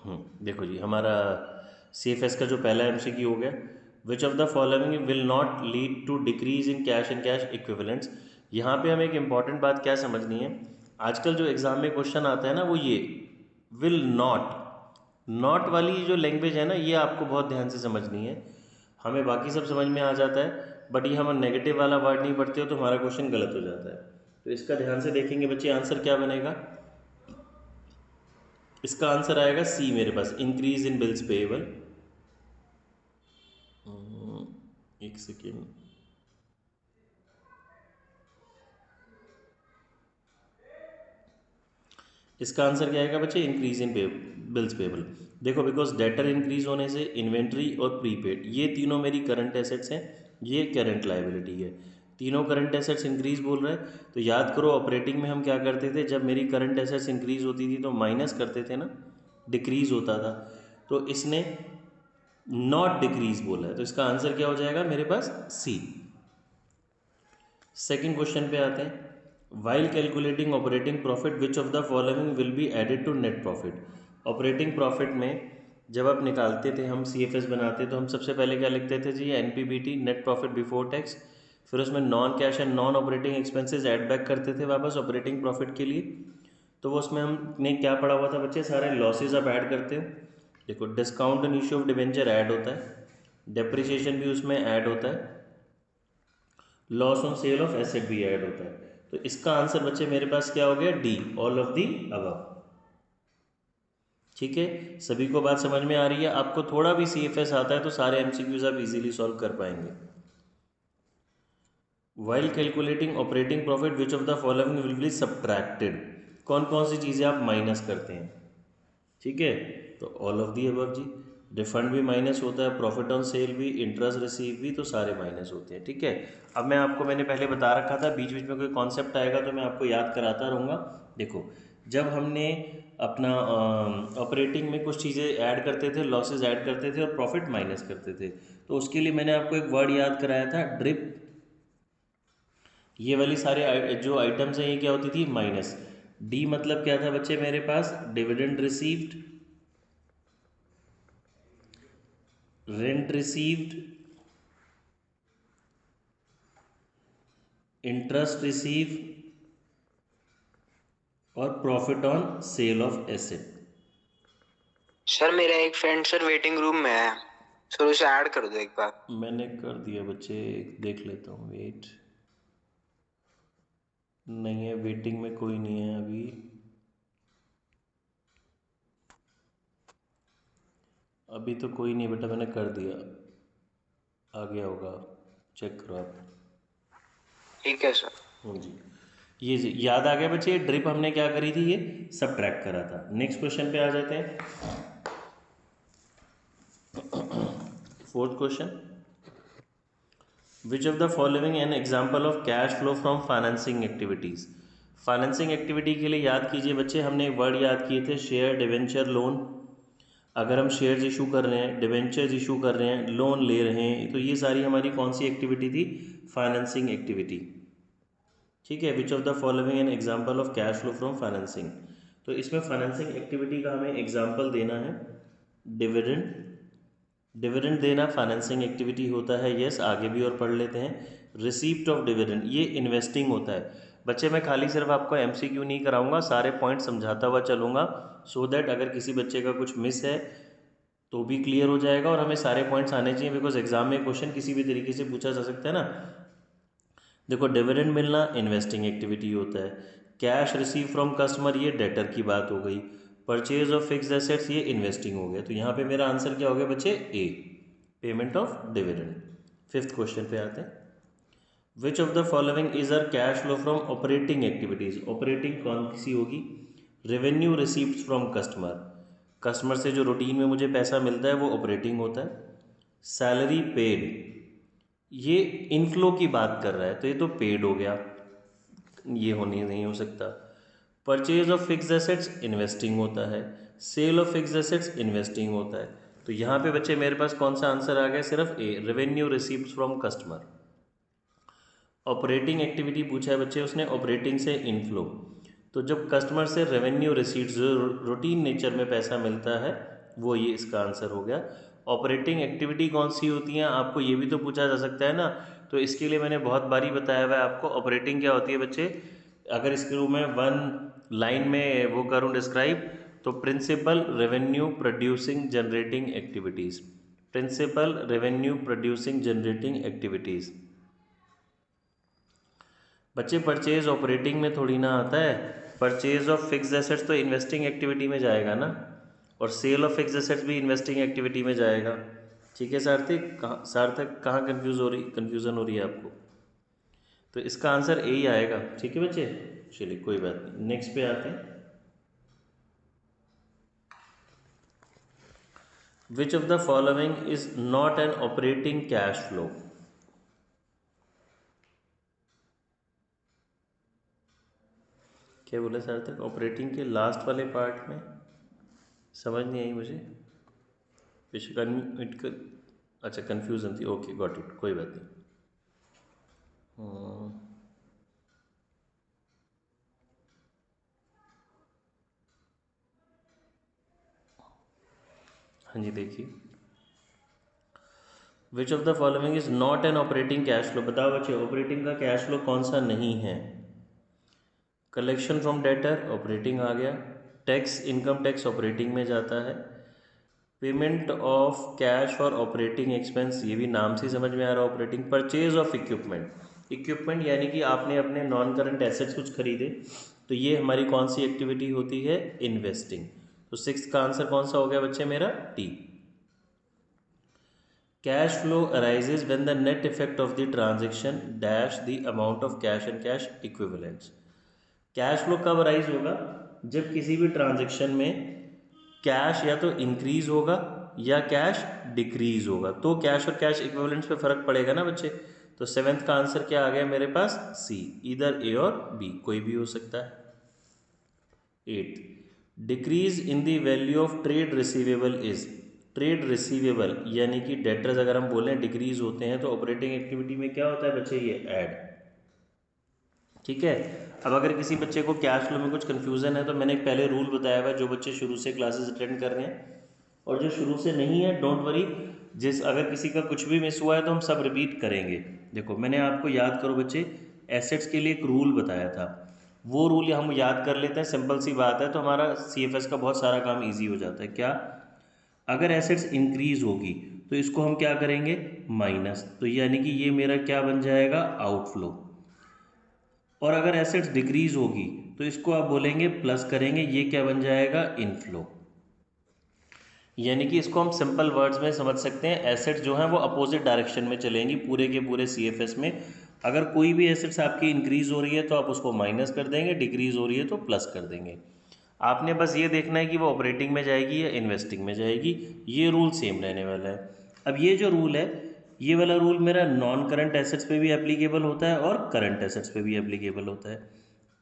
देखो जी, हमारा CFS का जो पहला MCQ हो गया, which of the following will not lead to decrease in cash and cash equivalents. यहाँ पे हमें एक इंपॉर्टेंट बात क्या समझनी है, आजकल जो एग्जाम में क्वेश्चन आता है ना, वो ये विल नॉट, नॉट वाली जो लैंग्वेज है ना, ये आपको बहुत ध्यान से समझनी है। हमें बाकी सब समझ में आ जाता है, बट ये हम नेगेटिव वाला वर्ड नहीं पढ़ते हो तो हमारा क्वेश्चन गलत हो जाता है। तो इसका ध्यान से देखेंगे बच्चे, आंसर क्या बनेगा। इसका आंसर आएगा सी मेरे पास, इंक्रीज इन बिल्स पेएबल। एक सेकेंड, इसका आंसर क्या आएगा बच्चे, इंक्रीज इन बिल्स पेएबल। देखो, बिकॉज डेटर इंक्रीज होने से इन्वेंट्री और प्रीपेड, ये तीनों मेरी करंट एसेट्स हैं, ये करंट लाइबिलिटी है। तीनों करंट एसेट्स इंक्रीज बोल रहे हैं, तो याद करो ऑपरेटिंग में हम क्या करते थे, जब मेरी करंट एसेट्स इंक्रीज होती थी तो माइनस करते थे ना, डिक्रीज होता था। तो इसने नॉट डिक्रीज बोला है, तो इसका आंसर क्या हो जाएगा मेरे पास, सी। सेकेंड क्वेश्चन पे आते हैं, while calculating operating profit which of the following will be added to net profit. Operating profit में जब आप निकालते थे, हम CFS बनाते तो हम सबसे पहले क्या लिखते थे जी, NPBT, net profit before tax. फिर उसमें non cash and non operating expenses add back करते थे वापस ऑपरेटिंग प्रॉफिट के लिए। तो वो उसमें हमने क्या पढ़ा हुआ था बच्चे, सारे लॉसेज आप ऐड करते हो। देखो, discount and issue of debenture add होता है, डेप्रिसिएशन भी उसमें ऐड होता है, loss on sale of asset भी ऐड होता है। तो इसका आंसर बच्चे मेरे पास क्या हो गया, D, all of the above. ठीक है, सभी को बात समझ में आ रही है। आपको थोड़ा भी CFS आता है तो सारे MCQs आप इजीली सॉल्व कर पाएंगे। While calculating operating profit which of the following will be subtracted, कौन कौन सी चीज़ें आप माइनस करते हैं। ठीक है, तो ऑल ऑफ दी अबव जी। रिफंड भी माइनस होता है, प्रॉफिट ऑन सेल भी, इंटरेस्ट रिसीव भी, तो सारे माइनस होते हैं। ठीक है, अब मैं आपको, मैंने पहले बता रखा था, बीच बीच में कोई कॉन्सेप्ट आएगा तो मैं आपको याद कराता रहूँगा। देखो, जब हमने अपना ऑपरेटिंग में कुछ चीज़ें ऐड करते थे, लॉसेज ऐड करते थे और प्रॉफिट माइनस करते थे, तो उसके लिए मैंने आपको एक वर्ड याद कराया था, ड्रिप। ये वाली सारे जो आइटम्स हैं, ये क्या होती थी, माइनस। डी मतलब क्या था बच्चे मेरे पास, dividend received, rent received, interest receive और profit on sale of asset. Sir मेरा एक फ्रेंड सर वेटिंग रूम में है, सर उसे ऐड कर दो एक बार। मैंने कर दिया बच्चे, देख लेता हूँ, वेट। नहीं है, वेटिंग में कोई नहीं है अभी। अभी तो कोई नहीं बेटा, मैंने कर दिया, आ गया होगा, चेक करो आप। ठीक है सर। हाँ जी, ये जी याद आ गया बच्चे, ये ड्रिप हमने क्या करी थी, ये सब ट्रैक करा था। नेक्स्ट क्वेश्चन पे आ जाते हैं, fourth question, which of the following N example of cash flow from financing activities. Financing activity के लिए याद कीजिए बच्चे, हमने वर्ड याद किए थे, शेयर, डिवेंचर, लोन। अगर हम शेयर्स इशू कर रहे हैं, डिवेंचर्स इशू कर रहे हैं, लोन ले रहे हैं, तो ये सारी हमारी कौन सी एक्टिविटी थी, फाइनेंसिंग एक्टिविटी। ठीक है, which of the following N example of cash flow from financing. तो इसमें फाइनेंसिंग एक्टिविटी का हमें एग्जाम्पल देना है, डिविडेंड। डिविडेंड देना फाइनेंसिंग एक्टिविटी होता है, यस, आगे भी और पढ़ लेते हैं। रिसीप्ट ऑफ डिविडेंड, ये इन्वेस्टिंग होता है। बच्चे मैं खाली सिर्फ आपको MCQ नहीं कराऊंगा, सारे पॉइंट समझाता हुआ चलूंगा, सो दैट अगर किसी बच्चे का कुछ मिस है तो भी क्लियर हो जाएगा, और हमें सारे पॉइंट्स आने चाहिए, बिकॉज एग्जाम में क्वेश्चन किसी भी तरीके से पूछा जा सकता है ना। देखो, डिविडेंड मिलना इन्वेस्टिंग एक्टिविटी होता है, कैश रिसीव फ्रॉम कस्टमर ये डेटर की बात हो गई, परचेज ऑफ फिक्स्ड एसेट्स ये इन्वेस्टिंग हो गया। तो यहाँ पे मेरा आंसर क्या हो गया बच्चे, A, payment of dividend. Fifth question पे आते हैं, which of the following is are cash flow from operating activities. Operating कौन सी होगी, revenue received from customer, customer से जो रूटीन में मुझे पैसा मिलता है वो ऑपरेटिंग होता है। सैलरी पेड, ये इनफ्लो की बात कर रहा है तो ये तो पेड हो गया, ये होनी नहीं हो सकता। Purchase of fixed assets investing होता है, sale of fixed assets investing होता है। तो यहाँ पे बच्चे मेरे पास कौन सा आंसर आ गया, सिर्फ A, revenue received from customer. Operating activity पूछा है बच्चे उसने, ऑपरेटिंग से इनफ्लो, तो जब कस्टमर से रेवेन्यू रिसीट्स रूटीन नेचर में पैसा मिलता है वो ये इसका आंसर हो गया। ऑपरेटिंग एक्टिविटी कौन सी होती हैं आपको ये भी तो पूछा जा सकता है ना, तो इसके लिए मैंने बहुत बारी बताया हुआ है आपको ऑपरेटिंग क्या होती है बच्चे। अगर इसके रूप में वन लाइन में वो करूँ डिस्क्राइब, तो principal revenue producing generating activities, principal revenue producing generating activities. बच्चे परचेज ऑपरेटिंग में थोड़ी ना आता है, परचेज ऑफ फिक्स्ड एसेट्स तो इन्वेस्टिंग एक्टिविटी में जाएगा ना, और सेल ऑफ फिक्स्ड एसेट्स भी इन्वेस्टिंग एक्टिविटी में जाएगा। ठीक है सार्थक कहाँ कन्फ्यूज़न हो रही है आपको? तो इसका आंसर ए ही आएगा। ठीक है बच्चे, चलिए कोई बात नहीं, नेक्स्ट पे आते हैं। Which of the following is not an operating cash flow? क्या बोले सार्थक? ऑपरेटिंग के लास्ट वाले पार्ट में समझ नहीं आई मुझे। अच्छा कन्फ्यूज़न थी, ओके गॉट इट, कोई बात नहीं। हाँ जी देखिए, विच of the following is not an operating cash flow? बताओ बच्चे ऑपरेटिंग का कैश फ्लो कौन सा नहीं है? कलेक्शन फ्रॉम डेटर ऑपरेटिंग आ गया, टैक्स इनकम टैक्स ऑपरेटिंग में जाता है, payment of cash for operating expense ये भी नाम से समझ में आ रहा है ऑपरेटिंग, परचेज ऑफ इक्विपमेंट यानी कि आपने अपने नॉन करंट एसेट्स कुछ खरीदे, तो ये हमारी कौन सी एक्टिविटी होती है? इन्वेस्टिंग। तो सिक्स्थ का आंसर कौन सा हो गया बच्चे मेरा? T. Cash flow arises when the net effect of the transaction dash the amount of cash and cash equivalents. Cash flow कब अराइज होगा? जब किसी भी ट्रांजेक्शन में कैश या तो इंक्रीज होगा या कैश डिक्रीज होगा, तो कैश और कैश इक्विवेलेंट्स पे फर्क पड़ेगा ना बच्चे। तो सेवेंथ का आंसर क्या आ गया मेरे पास? सी, इधर ए और बी कोई भी हो सकता है। 8, decrease in the value of trade receivable is. Trade receivable यानी कि डेटर्स अगर हम बोलें डिक्रीज होते हैं, तो ऑपरेटिंग एक्टिविटी में क्या होता है बच्चे? ये ऐड। ठीक है, अब अगर किसी बच्चे को कैश फ्लो में कुछ कन्फ्यूज़न है, तो मैंने एक पहले रूल बताया हुआ है, जो बच्चे शुरू से क्लासेस अटेंड कर रहे हैं और जो शुरू से नहीं है डोंट वरी, अगर किसी का कुछ भी मिस हुआ है तो हम सब रिपीट करेंगे। देखो मैंने आपको, याद करो बच्चे, एसेट्स के लिए एक रूल बताया था, वो रूल हम याद कर लेते हैं, सिंपल सी बात है, तो हमारा CFS का बहुत सारा काम ईजी हो जाता है। क्या? अगर एसेट्स इंक्रीज होगी तो इसको हम क्या करेंगे? माइनस, तो यानी कि ये मेरा क्या बन जाएगा? आउटफ्लो। और अगर एसेट्स डिक्रीज होगी तो इसको आप बोलेंगे प्लस करेंगे, ये क्या बन जाएगा? इनफ्लो। यानी कि इसको हम सिंपल वर्ड्स में समझ सकते हैं, एसेट्स जो हैं वो अपोजिट डायरेक्शन में चलेंगी पूरे के पूरे CFS में। अगर कोई भी एसेट्स आपकी इंक्रीज हो रही है तो आप उसको माइनस कर देंगे, डिक्रीज हो रही है तो प्लस कर देंगे। आपने बस ये देखना है कि वो ऑपरेटिंग में जाएगी या इन्वेस्टिंग में जाएगी, ये रूल सेम रहने वाला है। अब ये जो रूल है, ये वाला रूल मेरा नॉन करंट एसेट्स पे भी एप्लीकेबल होता है और करंट एसेट्स पे भी एप्लीकेबल होता है।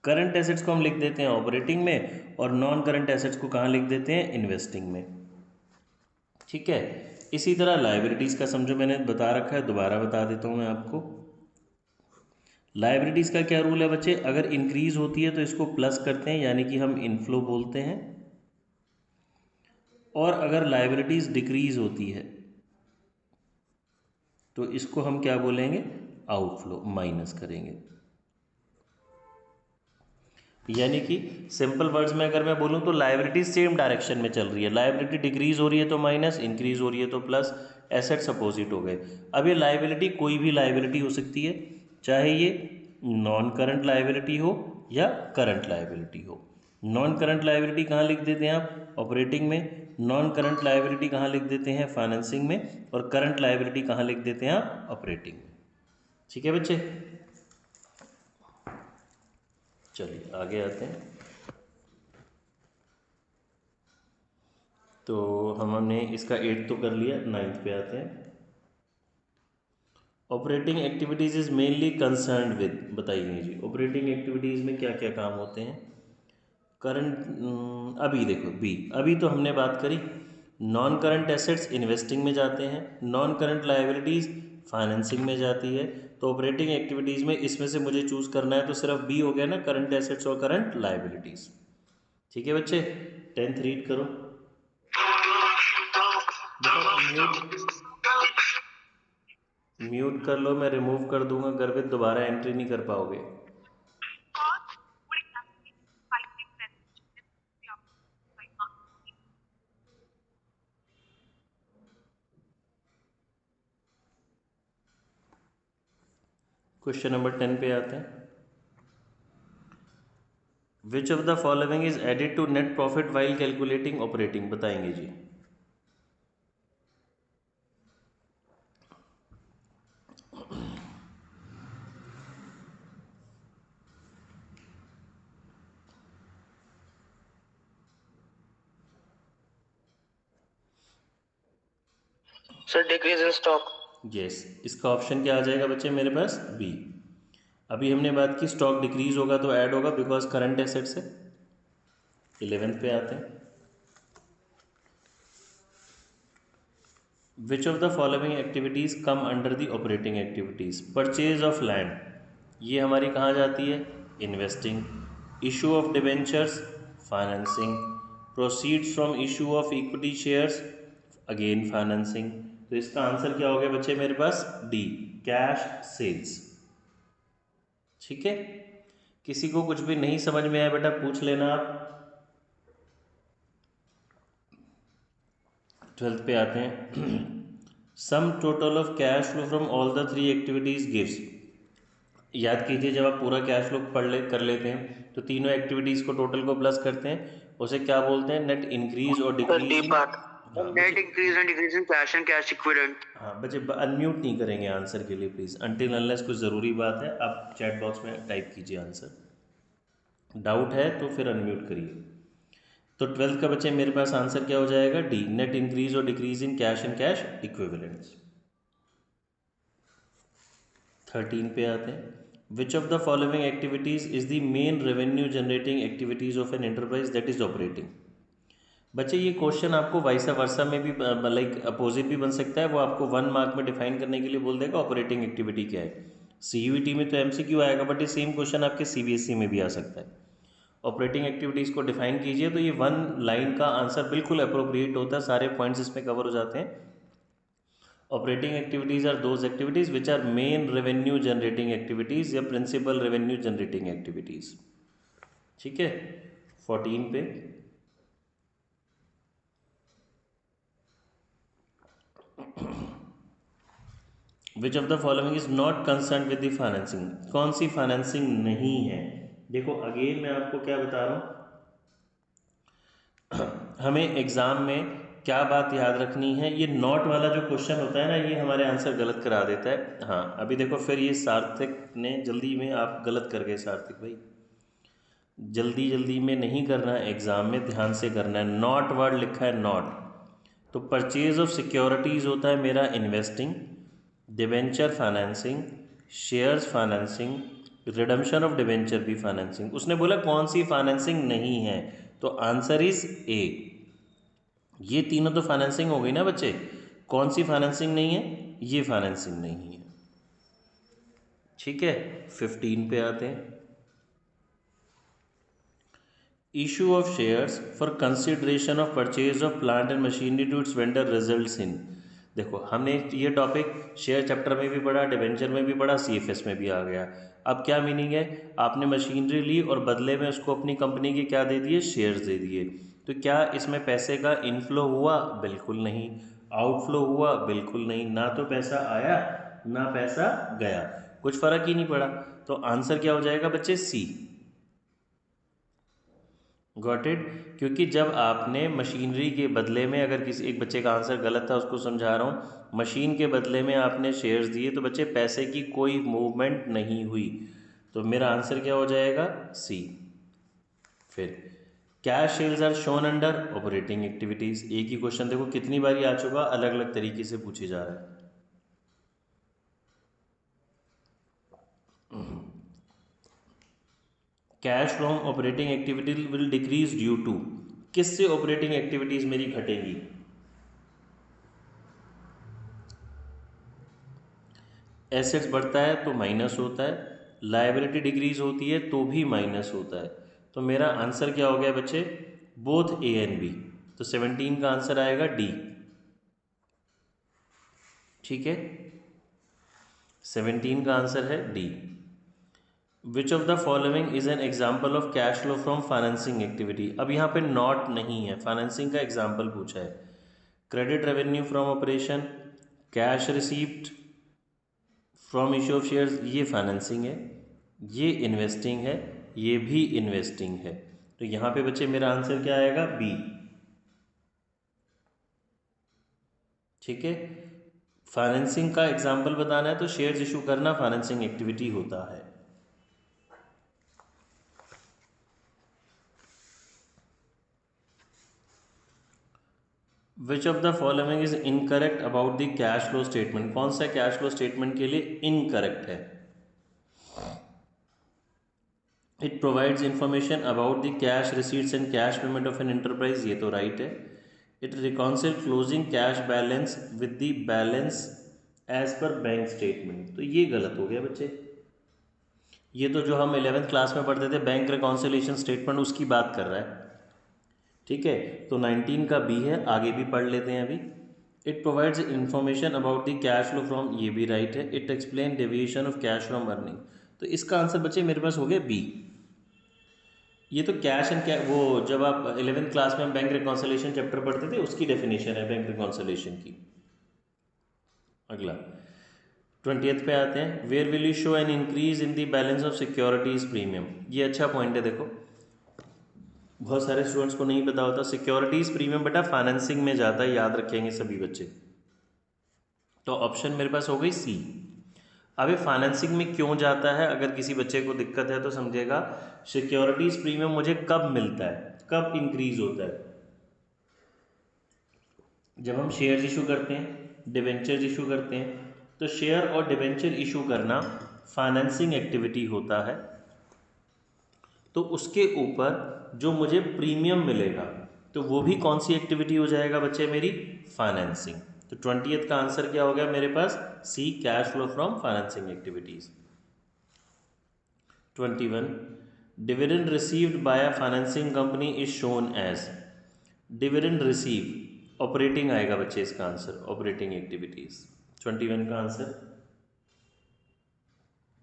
करंट एसेट्स को हम लिख देते हैं ऑपरेटिंग में, और नॉन करंट एसेट्स को कहाँ लिख देते हैं? इन्वेस्टिंग में। ठीक है, इसी तरह लाइबिलिटीज़ का समझो, मैंने बता रखा है, दोबारा बता देता हूँ मैं आपको। लाइबिलिटीज़ का क्या रूल है बच्चे? अगर इंक्रीज होती है तो इसको प्लस करते हैं, यानी कि हम इनफ्लो बोलते हैं, और अगर लाइबिलिटीज़ डिक्रीज होती है तो इसको हम क्या बोलेंगे? आउटफ्लो, माइनस करेंगे। यानी कि सिंपल वर्ड्स में अगर मैं बोलूँ तो लायबिलिटी सेम डायरेक्शन में चल रही है, लायबिलिटी डिक्रीज हो रही है तो माइनस, इंक्रीज हो रही है तो प्लस, एसेट्स अपोजिट हो गए। अब ये लायबिलिटी कोई भी लायबिलिटी हो सकती है, चाहे ये नॉन करंट लायबिलिटी हो या करंट लायबिलिटी हो। नॉन करंट लायबिलिटी कहाँ लिख देते हैं आप? ऑपरेटिंग में। नॉन करंट लायबिलिटी कहाँ लिख देते हैं? फाइनेंसिंग में। और करंट लायबिलिटी कहाँ लिख देते हैं आप? ऑपरेटिंग में। ठीक है बच्चे, चलिए आगे आते हैं। तो हमने इसका 8 तो कर लिया, 9th पे आते हैं। Operating activities is mainly concerned with, बताइए जी ऑपरेटिंग एक्टिविटीज़ में क्या क्या काम होते हैं? करंट, अभी देखो बी, अभी तो हमने बात करी, नॉन करंट एसेट्स इन्वेस्टिंग में जाते हैं, नॉन करंट लायबिलिटीज़ फाइनेंसिंग में जाती है। तो ऑपरेटिंग एक्टिविटीज़ में इसमें से मुझे चूज़ करना है, तो सिर्फ बी हो गया ना, करंट एसेट्स और करंट लायबिलिटीज़। ठीक है बच्चे, 10th रीड करो। म्यूट कर लो, मैं रिमूव कर दूंगा, गर्वित दोबारा एंट्री नहीं कर पाओगे। क्वेश्चन नंबर 10 पे आते हैं। Which of the following is added to net profit while calculating operating, बताएंगे जी। Sir decrease in stock. Yes, इसका ऑप्शन क्या आ जाएगा बच्चे मेरे पास? बी। अभी हमने बात की स्टॉक डिक्रीज होगा तो ऐड होगा बिकॉज करंट एसेट्स है। 11th पे आते हैं। Which of the following activities come under the operating activities? Purchase of land, ये हमारी कहाँ जाती है? Investing. Issue of debentures, financing. Proceeds from issue of equity shares, again financing. तो इसका आंसर क्या हो गया बच्चे मेरे पास? D, cash sales. ठीक है, किसी को कुछ भी नहीं समझ में आया बेटा पूछ लेना आप। 12th पे आते हैं। Sum total of cash flow from all the 3 activities gives. याद कीजिए, जब आप पूरा कैश फ्लो कर लेते हैं तो तीनों एक्टिविटीज को टोटल को प्लस करते हैं, उसे क्या बोलते हैं? नेट इंक्रीज और decrease. Net increase and decrease in cash and cash equivalent. हाँ बच्चे अनम्यूट नहीं करेंगे आंसर के लिए प्लीज़, अनटिल अनलेस कुछ ज़रूरी बात है आप चैट बॉक्स में टाइप कीजिए आंसर। डाउट है तो फिर अनम्यूट करिए। तो 12th का बच्चे मेरे पास आंसर क्या हो जाएगा? डी, नेट इंक्रीज और decrease in cash and cash equivalents. 13 पे आते हैं। Which of the following activities is the main revenue generating activities of an enterprise that is operating? बच्चे ये क्वेश्चन आपको वाइसा वर्सा में भी लाइक अपोजिट भी बन सकता है, वो आपको 1 मार्क में डिफाइन करने के लिए बोल देगा ऑपरेटिंग एक्टिविटी क्या है। सीयूईटी में तो एमसीक्यू आएगा, बट ये सेम क्वेश्चन आपके सीबीएसई में भी आ सकता है। ऑपरेटिंग एक्टिविटीज़ को डिफाइन कीजिए, तो ये 1 लाइन का आंसर बिल्कुल अप्रोप्रिएट होता है, सारे पॉइंट्स इसमें कवर हो जाते हैं। Operating activities are those activities which are main revenue generating activities या प्रिंसिपल रेवेन्यू जनरेटिंग एक्टिविटीज़। ठीक है, 14 पे। Which of the following is not concern with the financing? कौन सी फाइनेंसिंग नहीं है? देखो अगेन मैं आपको क्या बता रहा हूँ, हमें एग्जाम में क्या बात याद रखनी है, ये नॉट वाला जो क्वेश्चन होता है ना, ये हमारे आंसर गलत करा देता है। हाँ अभी देखो फिर ये सार्थक ने जल्दी में आप गलत कर गए। सार्थक भाई जल्दी जल्दी में नहीं करना है, एग्जाम में ध्यान से करना है। नॉट वर्ड लिखा है, नॉट। तो परचेज ऑफ सिक्योरिटीज़ होता है मेरा investing, debenture financing, shares financing, redemption of debenture भी फाइनेंसिंग। उसने बोला कौन सी फाइनेंसिंग नहीं है, तो आंसर इज ए। ये तीनों तो फाइनेंसिंग हो गई ना बच्चे, कौन सी फाइनेंसिंग नहीं है? ये फाइनेंसिंग नहीं है। ठीक है, 15 पे आते हैं। Issue of shares for consideration of purchase of plant and machinery to its vendor results in. देखो हमने ये टॉपिक शेयर चैप्टर में भी पढ़ा, डिबेंचर में भी पढ़ा, सीएफएस में भी आ गया। अब क्या मीनिंग है? आपने मशीनरी ली और बदले में उसको अपनी कंपनी के क्या दे दिए? शेयर्स दे दिए। तो क्या इसमें पैसे का इनफ्लो हुआ? बिल्कुल नहीं। आउटफ्लो हुआ? बिल्कुल नहीं। ना तो पैसा आया ना पैसा गया, कुछ फर्क ही नहीं पड़ा। तो आंसर क्या हो जाएगा बच्चे? सी। Got it? क्योंकि जब आपने मशीनरी के बदले में, अगर किसी एक बच्चे का आंसर गलत था उसको समझा रहा हूँ, मशीन के बदले में आपने शेयर्स दिए तो बच्चे पैसे की कोई मूवमेंट नहीं हुई। तो मेरा आंसर क्या हो जाएगा? सी। फिर cash sales are shown under operating activities. एक ही क्वेश्चन देखो कितनी बारी आ चुका, अलग अलग तरीके से पूछे जा रहा है। Cash from operating activity will decrease due to, किससे ऑपरेटिंग एक्टिविटीज़ मेरी घटेगी? एसेट्स बढ़ता है तो माइनस होता है, लायबिलिटी डिक्रीज होती है तो भी माइनस होता है। तो मेरा आंसर क्या हो गया बच्चे? Both A and B. तो 17 का आंसर आएगा डी। ठीक है, 17 का आंसर है D. Which of the following is an example of cash flow from financing activity. अब यहाँ पे नॉट नहीं है, फाइनेंसिंग का एग्जाम्पल पूछा है। Credit revenue from operation, cash received from issue of shares, ये फाइनेंसिंग है, ये इन्वेस्टिंग है, ये भी इन्वेस्टिंग है। तो यहाँ पे बच्चे मेरा आंसर क्या आएगा, बी। ठीक है, फाइनेंसिंग का एग्जाम्पल बताना है तो शेयर्स इशू करना फाइनेंसिंग एक्टिविटी होता है। Which of the following is incorrect about the cash flow statement. कौन सा कैश फ्लो स्टेटमेंट के लिए इनकरेक्ट है। It provides information about the cash receipts and cash payment of an enterprise, ये तो राइट है। It reconcile closing cash balance with the balance as per bank statement, तो ये गलत हो गया बच्चे। ये तो जो हम 11th क्लास में पढ़ते थे बैंक रिकॉन्सिलेशन स्टेटमेंट, उसकी बात कर रहा है। ठीक है, तो 19 का बी है, आगे भी पढ़ लेते हैं अभी। It provides information about the cash flow from, ये भी राइट है। It explain deviation of cash from earning, तो इसका आंसर बच्चे मेरे पास हो गया बी। ये तो कैश एंड वो जब आप 11th क्लास में हम बैंक रिकॉन्सिलेशन चैप्टर पढ़ते थे उसकी डेफिनेशन है बैंक रिकॉन्सिलेशन की। अगला 20th पे आते हैं। Where will you show an increase in the balance of securities premium, ये अच्छा पॉइंट है। देखो बहुत सारे स्टूडेंट्स को नहीं पता होता, सिक्योरिटीज प्रीमियम बेटा फाइनेंसिंग में जाता है, याद रखेंगे सभी बच्चे। तो ऑप्शन मेरे पास हो गई सी। अभी फाइनेंसिंग में क्यों जाता है, अगर किसी बच्चे को दिक्कत है तो समझेगा। सिक्योरिटीज प्रीमियम मुझे कब मिलता है, कब इंक्रीज होता है, जब हम शेयर्स इशू करते हैं, डिवेंचर्स इशू करते हैं। तो शेयर और डिवेंचर इशू करना फाइनेंसिंग एक्टिविटी होता है, तो उसके ऊपर जो मुझे प्रीमियम मिलेगा तो वो भी कौन सी एक्टिविटी हो जाएगा बच्चे, मेरी फाइनेंसिंग। तो 20th का आंसर क्या हो गया मेरे पास, C, cash flow from financing activities. 21 dividend received by a financing company is shown as. Dividend receive operating आएगा बच्चे इसका आंसर, ऑपरेटिंग एक्टिविटीज 21 का आंसर।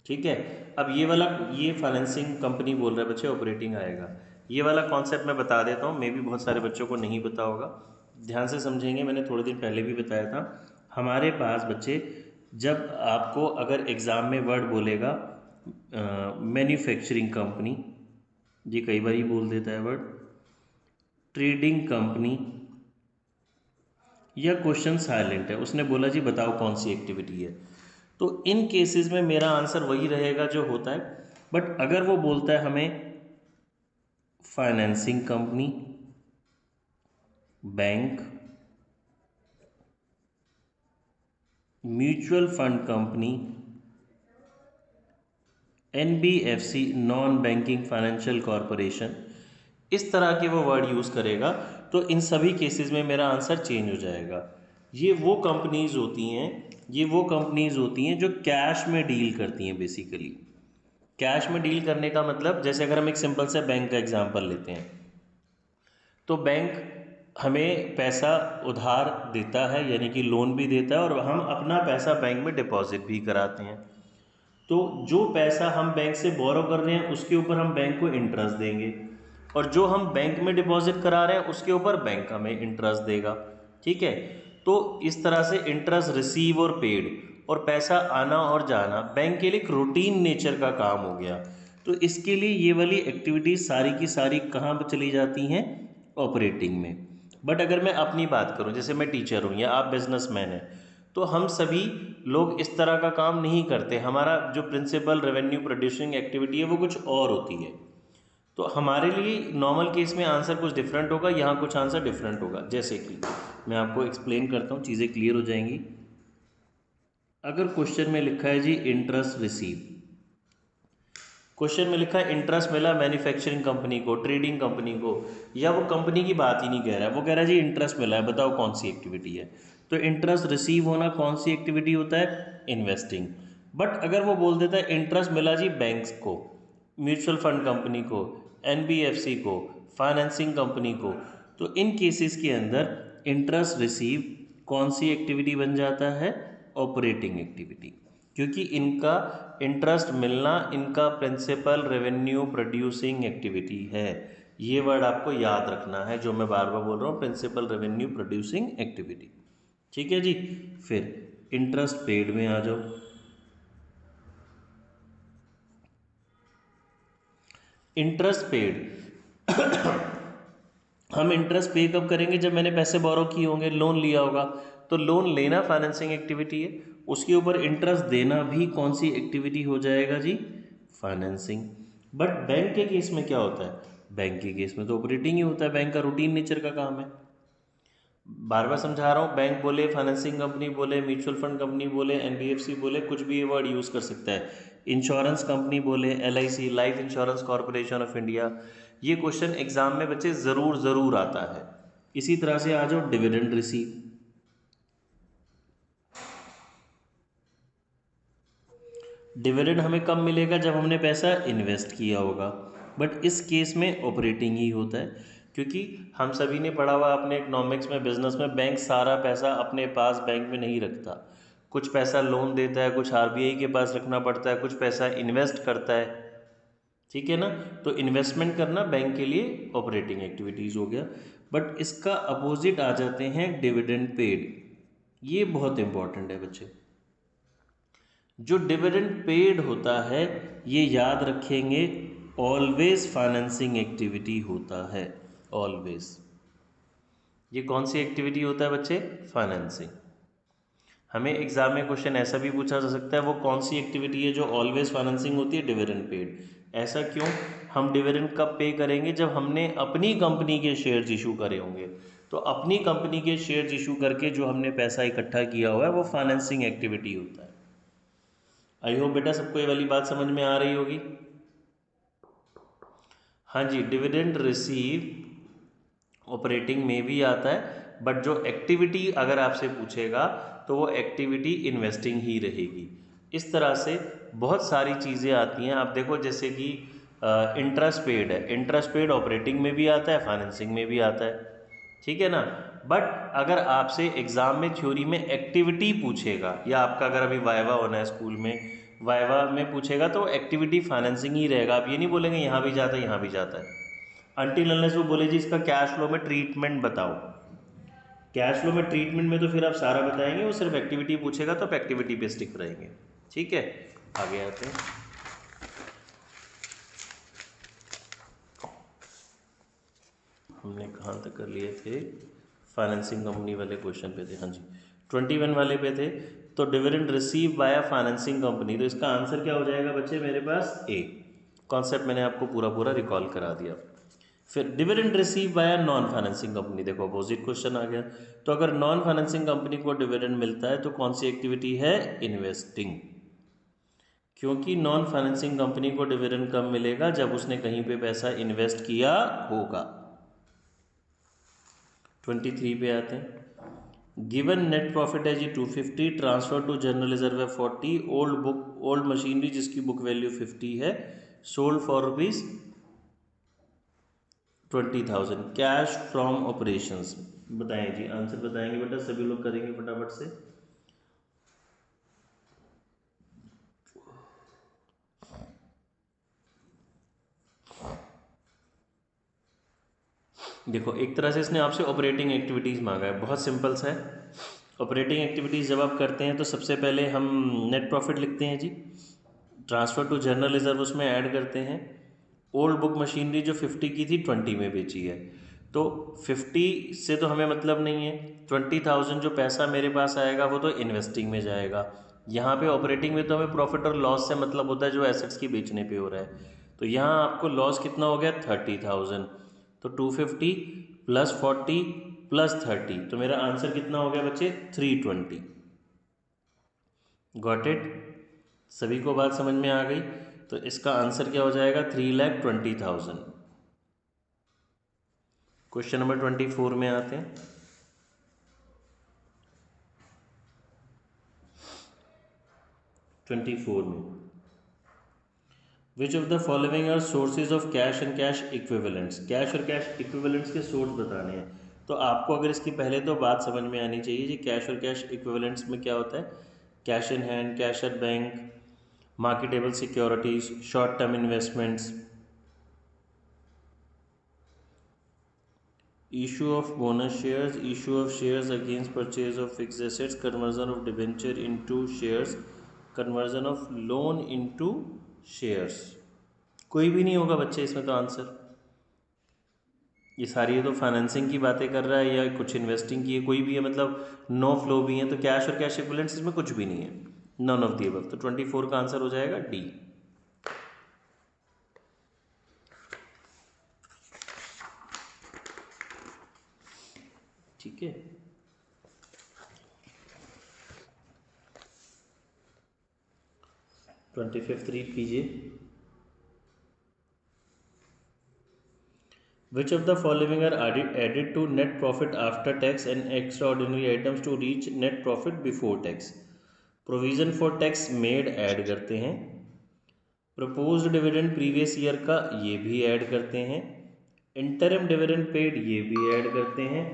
ठीक है, अब ये वाला, ये फाइनेंसिंग कंपनी बोल रहा है बच्चे, ऑपरेटिंग आएगा। ये वाला कॉन्सेप्ट मैं बता देता हूँ, मे भी बहुत सारे बच्चों को नहीं पता होगा, ध्यान से समझेंगे। मैंने थोड़े दिन पहले भी बताया था। हमारे पास बच्चे जब आपको अगर एग्ज़ाम में वर्ड बोलेगा मैन्युफैक्चरिंग कंपनी, ये कई बार ही बोल देता है वर्ड, ट्रेडिंग कंपनी, या क्वेश्चन साइलेंट है, उसने बोला जी बताओ कौन सी एक्टिविटी है, तो इन केसेस में मेरा आंसर वही रहेगा जो होता है। बट अगर वो बोलता है हमें financing company, bank, mutual fund company, NBFC, non banking financial corporation, इस तरह के वो वर्ड यूज़ करेगा, तो इन सभी केसेस में मेरा आंसर चेंज हो जाएगा। ये वो कंपनीज होती हैं, ये वो कंपनीज होती हैं जो कैश में डील करती हैं बेसिकली। कैश में डील करने का मतलब, जैसे अगर हम एक सिंपल से बैंक का एग्जांपल लेते हैं, तो बैंक हमें पैसा उधार देता है, यानी कि लोन भी देता है, और हम अपना पैसा बैंक में डिपॉजिट भी कराते हैं। तो जो पैसा हम बैंक से बोरो कर रहे हैं उसके ऊपर हम बैंक को इंटरेस्ट देंगे, और जो हम बैंक में डिपॉजिट करा रहे हैं उसके ऊपर बैंक हमें इंटरेस्ट देगा। ठीक है, तो इस तरह से इंटरेस्ट रिसीव और पेड, और पैसा आना और जाना बैंक के लिए एक रूटीन नेचर का काम हो गया। तो इसके लिए ये वाली एक्टिविटीज़ सारी की सारी कहाँ पर चली जाती हैं, ऑपरेटिंग में। बट अगर मैं अपनी बात करूं, जैसे मैं टीचर हूं या आप बिजनेसमैन हैं, तो हम सभी लोग इस तरह का काम नहीं करते। हमारा जो प्रिंसिपल रेवेन्यू प्रोड्यूसिंग एक्टिविटी है वो कुछ और होती है। तो हमारे लिए नॉर्मल केस में आंसर कुछ डिफरेंट होगा, यहाँ कुछ आंसर डिफरेंट होगा। जैसे कि मैं आपको एक्सप्लेन करता हूँ, चीज़ें क्लियर हो जाएंगी। अगर क्वेश्चन में लिखा है जी इंटरेस्ट रिसीव, क्वेश्चन में लिखा है इंटरेस्ट मिला मैन्युफैक्चरिंग कंपनी को, ट्रेडिंग कंपनी को, या वो कंपनी की बात ही नहीं कह रहा है, वो कह रहा है जी इंटरेस्ट मिला है, बताओ कौन सी एक्टिविटी है। तो इंटरेस्ट रिसीव होना कौन सी एक्टिविटी होता है, इन्वेस्टिंग। बट अगर वो बोल देता है इंटरेस्ट मिला जी बैंक्स को, म्यूचुअल फंड कंपनी को, एनबीएफसी को, फाइनेंसिंग कंपनी को, तो इन केसेस के अंदर इंटरेस्ट रिसीव कौन सी एक्टिविटी बन जाता है, ऑपरेटिंग एक्टिविटी, क्योंकि इनका इंटरेस्ट मिलना इनका प्रिंसिपल रेवेन्यू प्रोड्यूसिंग एक्टिविटी है। ये वर्ड आपको याद रखना है जो मैं बार बार बोल रहा हूँ, प्रिंसिपल रेवेन्यू प्रोड्यूसिंग एक्टिविटी। ठीक है जी। फिर इंटरेस्ट पेड में आ जाओ। इंटरेस्ट पेड हम इंटरेस्ट पे कब करेंगे? जब मैंने पैसे बोरो किए होंगे, लोन लिया होगा। तो लोन लेना फाइनेंसिंग एक्टिविटी है, उसके ऊपर इंटरेस्ट देना भी कौन सी एक्टिविटी हो जाएगा जी? फाइनेंसिंग। बट बैंक के केस में क्या होता है? बैंक के केस में तो ऑपरेटिंग ही होता है, बैंक का रूटीन नेचर का काम है। बार बार समझा रहा हूँ, बैंक बोले, फाइनेंसिंग कंपनी बोले, म्यूचुअल फंड कंपनी बोले, एनबीएफसी बोले, कुछ भी ये वर्ड यूज़ कर सकता है। इंश्योरेंस कंपनी बोले, LIC, life insurance corporation of India. ये क्वेश्चन एग्जाम में बच्चे ज़रूर आता है। इसी तरह से आ जाओ डिविडेंड रिसीव। डिविडेंड हमें कब मिलेगा? जब हमने पैसा इन्वेस्ट किया होगा। बट इस केस में ऑपरेटिंग ही होता है, क्योंकि हम सभी ने पढ़ा हुआ अपने इकोनॉमिक्स में, बिजनेस में, बैंक सारा पैसा अपने पास बैंक में नहीं रखता। कुछ पैसा लोन देता है, कुछ आरबीआई के पास रखना पड़ता है, कुछ पैसा इन्वेस्ट करता है। ठीक है ना? तो इन्वेस्टमेंट करना बैंक के लिए ऑपरेटिंग एक्टिविटीज़ हो गया। बट इसका अपोजिट आ जाते हैं डिविडेंड पेड। ये बहुत इंपॉर्टेंट है बच्चे। जो डिविडेंड पेड होता है ये याद रखेंगे, ऑलवेज फाइनेंसिंग एक्टिविटी होता है। ऑलवेज ये कौन सी एक्टिविटी होता है बच्चे? फाइनेंसिंग। हमें एग्जाम में क्वेश्चन ऐसा भी पूछा जा सकता है, वो कौन सी एक्टिविटी है जो ऑलवेज फाइनेंसिंग होती है? Dividend paid. ऐसा क्यों? हम डिविडेंड कब पे करेंगे? जब हमने अपनी कंपनी के शेयर्स इशू करे होंगे। तो अपनी कंपनी के शेयर्स इशू करके जो हमने पैसा इकट्ठा किया हुआ है वो फाइनेंसिंग एक्टिविटी होता है। आई होप बेटा सबको ये वाली बात समझ में आ रही होगी। हाँ जी, डिविडेंड रिसीव ऑपरेटिंग में भी आता है, बट जो एक्टिविटी अगर आपसे पूछेगा तो वो एक्टिविटी इन्वेस्टिंग ही रहेगी। इस तरह से बहुत सारी चीज़ें आती हैं। आप देखो जैसे कि इंटरेस्ट पेड है, इंटरेस्ट पेड ऑपरेटिंग में भी आता है, फाइनेंसिंग में भी आता है। ठीक है ना? बट अगर आपसे एग्ज़ाम में थ्योरी में एक्टिविटी पूछेगा, या आपका अगर अभी वाइवा होना है स्कूल में, वाइवा में पूछेगा तो एक्टिविटी फाइनेंसिंग ही रहेगा। आप ये नहीं बोलेंगे यहाँ भी जाता है यहाँ भी जाता है, अनटिल अनलेस वो बोले जी इसका कैश फ्लो में ट्रीटमेंट बताओ। कैश फ्लो में ट्रीटमेंट में तो फिर आप सारा बताएंगे, वो सिर्फ एक्टिविटी पूछेगा तो आप एक्टिविटी पे स्टिक रहेंगे। ठीक है, आगे आते हैं। हमने कहाँ तक कर लिए थे? फाइनेंसिंग कंपनी वाले क्वेश्चन पे थे। हाँ जी, 21 वाले पे थे। तो dividend receive by financing company, तो इसका आंसर क्या हो जाएगा बच्चे मेरे पास? ए। कॉन्सेप्ट मैंने आपको पूरा रिकॉल करा दिया। फिर dividend receive by non financing company, देखो अपोजिट क्वेश्चन आ गया। तो अगर नॉन फाइनेंसिंग कंपनी को डिविडेंड मिलता है तो कौन सी एक्टिविटी है? इन्वेस्टिंग। क्योंकि नॉन फाइनेंसिंग कंपनी को डिविडेंड कब मिलेगा? जब उसने कहीं पे पैसा इन्वेस्ट किया होगा। 23 पे आते हैं। गिवन नेट प्रॉफिट है जी 250, ट्रांसफर टू जनरल रिजर्व है 40, ओल्ड मशीनरी जिसकी बुक वैल्यू 50 है, sold for rupees 20,000, cash from operations. बताएं जी, आंसर बताएंगे बेटा, सभी लोग करेंगे फटाफट से। देखो एक तरह से इसने आपसे ऑपरेटिंग एक्टिविटीज़ मांगा है, बहुत सिंपल सा है। ऑपरेटिंग एक्टिविटीज़ जब आप करते हैं तो सबसे पहले हम नेट प्रॉफिट लिखते हैं जी, ट्रांसफ़र टू जनरल रिजर्व उसमें ऐड करते हैं। ओल्ड बुक मशीनरी जो 50 की थी 20 में बेची है, तो 50 से तो हमें मतलब नहीं है। 20,000 जो पैसा मेरे पास आएगा वो तो इन्वेस्टिंग में जाएगा। यहाँ पे ऑपरेटिंग में तो हमें प्रॉफिट और लॉस से मतलब होता है जो एसेट्स की बेचने पे हो रहा है। तो यहाँ आपको लॉस कितना हो गया? 30,000। तो 250 प्लस 40 प्लस 30, तो मेरा आंसर कितना हो गया बच्चे? 320। Got it? सभी को बात समझ में आ गई? तो इसका आंसर क्या हो जाएगा? 3,20,000। क्वेश्चन नंबर 24 में आते हैं। Which of the following are sources of cash and cash equivalents? Cash और कैश इक्विवेलेंट्स के सोर्स बताने हैं। तो आपको अगर इसकी पहले तो बात समझ में आनी चाहिए जी, कैश और कैश इक्विवेलेंट्स में क्या होता है। Cash in hand, cash at bank, marketable securities, short term investments, issue of bonus shares, issue of shares against purchase of fixed assets, conversion of debenture into shares, conversion of loan into shares। कोई भी नहीं होगा बच्चे इसमें तो answer. ये सारी ये तो फाइनेंसिंग की बातें कर रहा है या कुछ इन्वेस्टिंग की है, कोई भी है मतलब नो फ्लो भी है, तो कैश और कैश इक्विवेलेंट्स इसमें कुछ भी नहीं है, नन ऑफ दी अबव। तो 24 का आंसर हो जाएगा डी। ठीक है, 25 रीड कीजिए। Which of the following are added to net profit after tax and extraordinary items to reach net profit before tax? Provision for tax made add करते हैं, proposed dividend previous year का ये भी add करते हैं, interim dividend paid ये भी add करते हैं,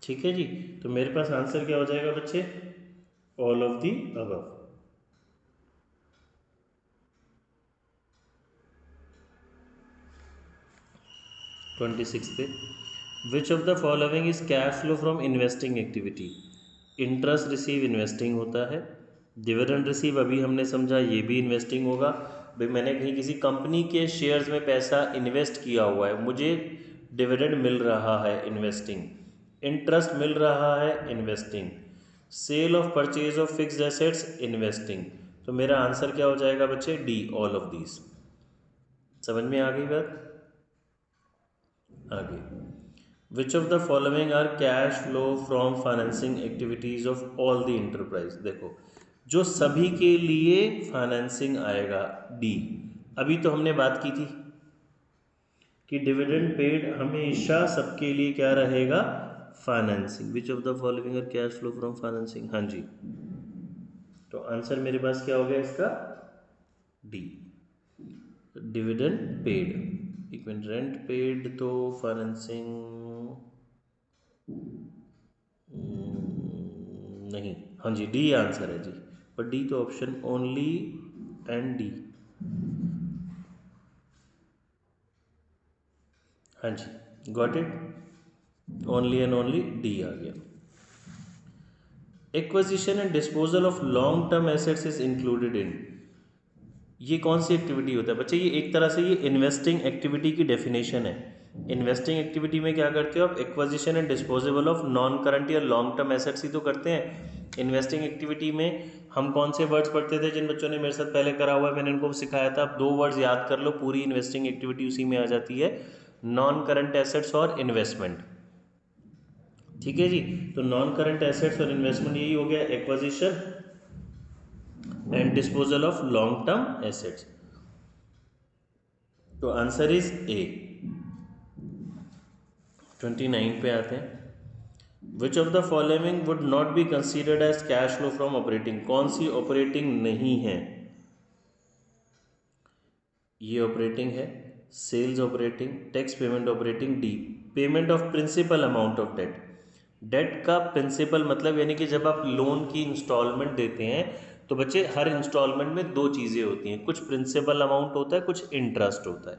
ठीक है जी। तो मेरे पास आंसर क्या हो जाएगा बच्चे, ऑल ऑफ दी अबव। 26 पे, which of the following is cash flow from investing activity? Interest receive investing होता है, डिविडेंड रिसीव अभी हमने समझा ये भी इन्वेस्टिंग होगा। भाई मैंने कहीं किसी कंपनी के शेयर्स में पैसा इन्वेस्ट किया हुआ है, मुझे डिविडेंड मिल रहा है, इन्वेस्टिंग। इंटरेस्ट मिल रहा है, investing. Sale of purchase of fixed assets, investing. तो मेरा आंसर क्या हो जाएगा बच्चे, डी, ऑल ऑफ दीज। समझ में आ गई बात? आगे, which of the following are cash flow from financing activities of all the enterprise? देखो जो सभी के लिए फाइनेंसिंग आएगा, डी। अभी तो हमने बात की थी कि डिविडेंड पेड हमेशा सबके लिए क्या रहेगा, financing. Which of the following are cash flow from financing? हाँ जी, तो आंसर मेरे पास क्या हो गया इसका, डी, डिविडेंड पेड। एक मिनट, रेंट पेड तो फाइनेंसिंग नहीं, हाँ जी डी आंसर है जी, पर डी तो ऑप्शन ओनली एंड डी। हाँ जी, got it, only and only D आ गया। Acquisition and disposal of long term assets is included in, ये कौन सी एक्टिविटी होता है बच्चे? ये एक तरह से ये इन्वेस्टिंग एक्टिविटी की डेफिनेशन है। इन्वेस्टिंग एक्टिविटी में क्या करते हो आप, acquisition and disposable of non current या लॉन्ग टर्म एसेट्स ही तो करते हैं। इन्वेस्टिंग एक्टिविटी में हम कौन से वर्ड्स पढ़ते थे, जिन बच्चों ने मेरे साथ पहले करा हुआ है मैंने इनको सिखाया था, आप दो वर्ड्स याद कर लो, पूरी इन्वेस्टिंग एक्टिविटी उसी में आ जाती है, नॉन करंट एसेट्स और इन्वेस्टमेंट। ठीक है जी, तो नॉन करंट एसेट्स और इन्वेस्टमेंट यही हो गया, acquisition and disposal of long term assets. तो आंसर इज ए। 29 पे आते हैं, which of the following would not be considered as cash flow from operating? कौन सी ऑपरेटिंग नहीं है? ये ऑपरेटिंग है, sales operating, tax payment operating, D, payment of principal amount of debt. Date का प्रिंसिपल मतलब यानी कि जब आप लोन की इंस्टॉलमेंट देते हैं तो बच्चे हर इंस्टॉलमेंट में दो चीज़ें होती हैं, कुछ प्रिंसिपल अमाउंट होता है, कुछ इंटरेस्ट होता है।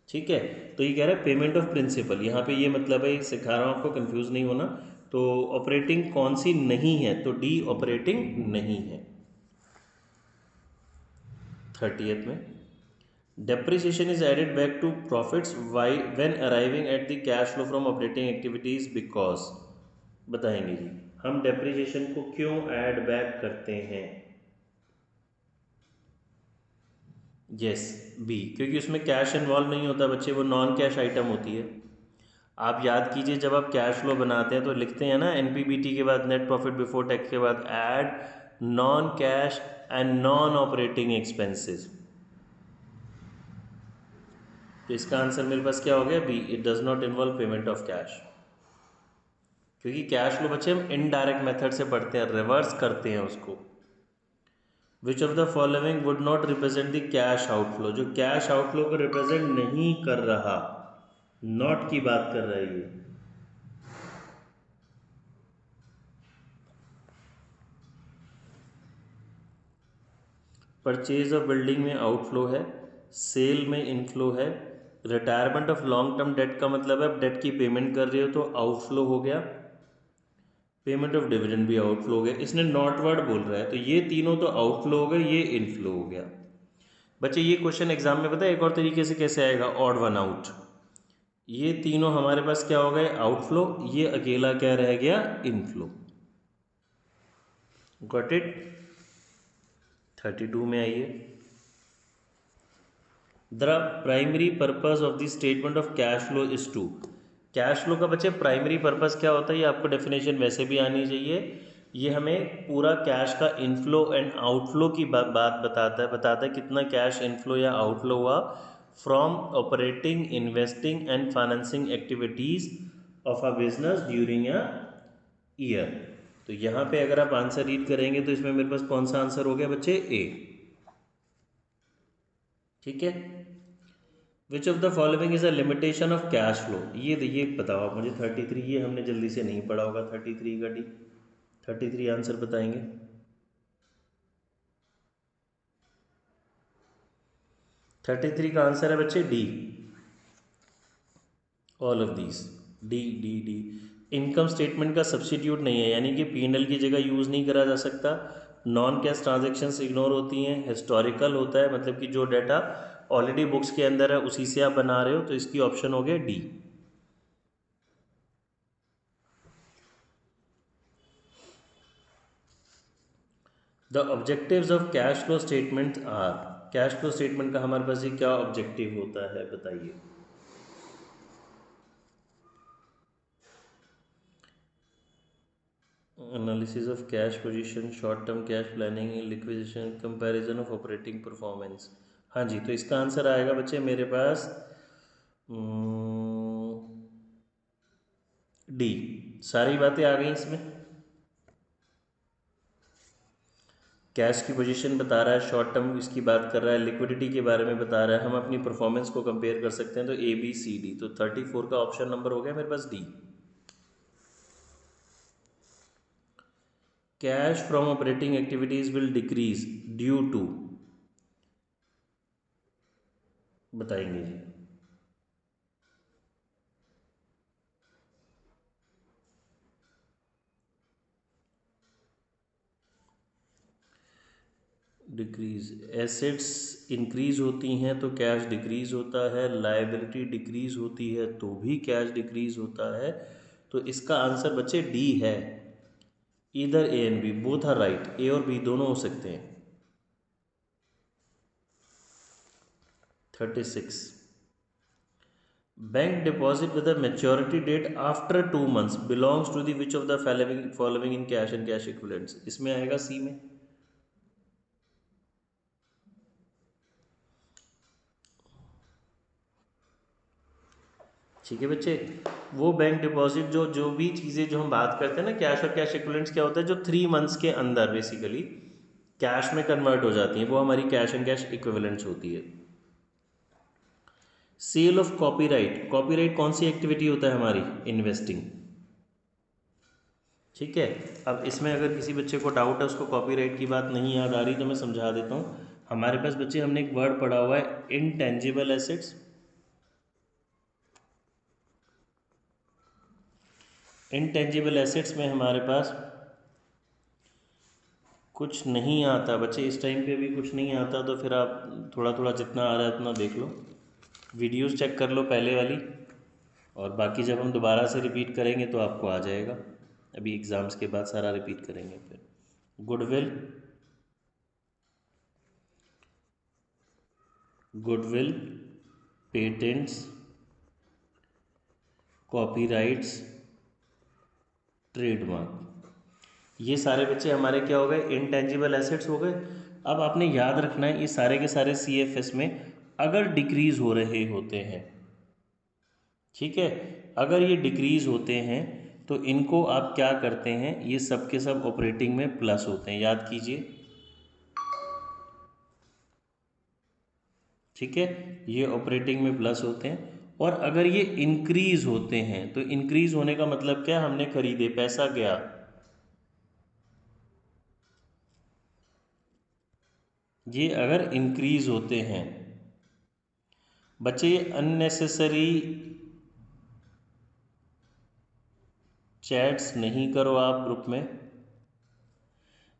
ठीक है, तो ये कह रहा है पेमेंट ऑफ प्रिंसिपल, यहाँ पे ये मतलब है, सिखा रहा हूँ आपको, कंफ्यूज नहीं होना। तो ऑपरेटिंग कौन सी नहीं है, तो डी ऑपरेटिंग नहीं है। 30th में, depreciation is added back to profits why when arriving at the cash flow from operating activities because, बताएंगे जी हम डेप्रिसिएशन को क्यों ऐड बैक करते हैं? यस, बी, क्योंकि उसमें कैश इन्वॉल्व नहीं होता बच्चे, वो नॉन कैश आइटम होती है। आप याद कीजिए जब आप कैश फ्लो बनाते हैं तो लिखते हैं ना, एनपीबीटी के बाद नेट प्रॉफिट बिफोर टैक्स के बाद add non cash and non operating expenses. तो इसका आंसर मेरे पास क्या हो गया, B, it does not involve payment of cash. क्योंकि कैश फ्लो बच्चे हम इनडायरेक्ट मेथड से पढ़ते हैं, रिवर्स करते हैं उसको। विच of the following would not represent the cash outflow, जो कैश आउटफ्लो को रिप्रेजेंट नहीं कर रहा, नॉट की बात कर रहा है ये। परचेज ऑफ बिल्डिंग में आउटफ्लो है, सेल में इनफ्लो है, retirement of long term debt का मतलब है डेट की पेमेंट कर रहे हो तो आउटफ्लो हो गया, पेमेंट ऑफ डिविडेंड भी आउटफ्लो हो गया। इसने नॉट वर्ड बोल रहा है तो ये तीनों तो आउटफ्लो हो गए, ये इनफ्लो हो गया। बच्चे ये क्वेश्चन एग्जाम में पता है एक और तरीके से कैसे आएगा, ऑड वन आउट। ये तीनों हमारे पास क्या हो गए, आउटफ्लो, ये अकेला क्या रह गया, इनफ्लो। Got it. 32 में आइए। The primary purpose of the statement of cash flow is to. Cash flow का बच्चे प्राइमरी पर्पस क्या होता है, ये आपको डेफिनेशन वैसे भी आनी चाहिए। ये हमें पूरा कैश का इनफ्लो एंड आउटफ्लो की बात बताता है कितना कैश इनफ्लो या आउटफ्लो हुआ from operating, investing and financing activities of a business during a year. तो यहाँ पे अगर आप आंसर रीड करेंगे तो इसमें मेरे पास कौन सा आंसर हो गया बच्चे, ए। ठीक है। Which of the following is a limitation of cash flow, ये बताओ आप मुझे। 33, ये हमने जल्दी से नहीं पढ़ा होगा। 33 का डी, 33 आंसर बताएंगे। 33 का आंसर है बच्चे D, all of these. D D D. Income statement का सब्स्टिट्यूट नहीं है, यानी कि पी&एल की जगह यूज़ नहीं करा जा सकता। नॉन कैश ट्रांजेक्शन्स इग्नोर होती हैं। हिस्टोरिकल होता है, मतलब कि जो डाटा ऑलरेडी बुक्स के अंदर है उसी से आप बना रहे हो, तो इसकी ऑप्शन हो गया D. The objectives of cash flow statement are. Cash flow statement का हमारे पास ये क्या ऑब्जेक्टिव होता है बताइए। Analysis of cash position, short term cash planning, liquidation, comparison of operating performance. हाँ जी, तो इसका आंसर आएगा बच्चे मेरे पास डी। सारी बातें आ गई इसमें। कैश की पोजीशन बता रहा है, शॉर्ट टर्म इसकी बात कर रहा है, लिक्विडिटी के बारे में बता रहा है, हम अपनी परफॉर्मेंस को कंपेयर कर सकते हैं। तो ए बी सी डी, तो 34 का ऑप्शन नंबर हो गया मेरे पास D. Cash from operating activities will decrease due to, बताएंगे जी। डिक्रीज, एसेट्स इंक्रीज होती हैं तो कैश डिक्रीज होता है, लायबिलिटी डिक्रीज होती है तो भी कैश डिक्रीज होता है। तो इसका आंसर बच्चे डी है। इधर A and B both are right, A और बी दोनों हो सकते हैं। 36, bank deposit with a maturity date after 2 months belongs to the which of the following in cash and cash equivalents. इसमें आएगा सी में। ठीक है बच्चे, वो बैंक डिपॉजिट जो भी चीज़ें जो हम बात करते हैं ना, कैश और कैश इक्विवेलेंट्स क्या होता है, जो 3 months के अंदर बेसिकली कैश में कन्वर्ट हो जाती हैं, वो हमारी कैश एंड कैश इक्विवेलेंट्स होती है। सेल ऑफ कॉपीराइट, कॉपीराइट कौन सी एक्टिविटी होता है हमारी, इन्वेस्टिंग। ठीक है। अब इसमें अगर किसी बच्चे को डाउट है, उसको कॉपीराइट की बात नहीं याद आ रही, तो मैं समझा देता हूँ। हमारे पास बच्चे हमने एक वर्ड पढ़ा हुआ है इनटेंजिबल एसेट्स। इनटेंजिबल एसेट्स में हमारे पास कुछ नहीं आता बच्चे, इस टाइम पे भी कुछ नहीं आता, तो फिर आप थोड़ा थोड़ा जितना आ रहा है उतना देख लो, वीडियोस चेक कर लो पहले वाली, और बाकी जब हम दोबारा से रिपीट करेंगे तो आपको आ जाएगा। अभी एग्ज़ाम्स के बाद सारा रिपीट करेंगे फिर। Goodwill, goodwill, patents, copyrights, trademark, ये सारे बच्चे हमारे क्या हो गए, इनटेंजिबल एसेट्स हो गए। अब आपने याद रखना है ये सारे के सारे CFS में अगर डिक्रीज़ हो रहे होते हैं, ठीक है, अगर ये डिक्रीज़ होते हैं तो इनको आप क्या करते हैं, ये सब के सब ऑपरेटिंग में प्लस होते हैं, याद कीजिए। ठीक है, ये ऑपरेटिंग में प्लस होते हैं। और अगर ये इंक्रीज होते हैं तो इंक्रीज होने का मतलब क्या, हमने खरीदे, पैसा गया, ये अगर इंक्रीज होते हैं। बच्चे ये अननेसेसरी चैट्स नहीं करो आप ग्रुप में,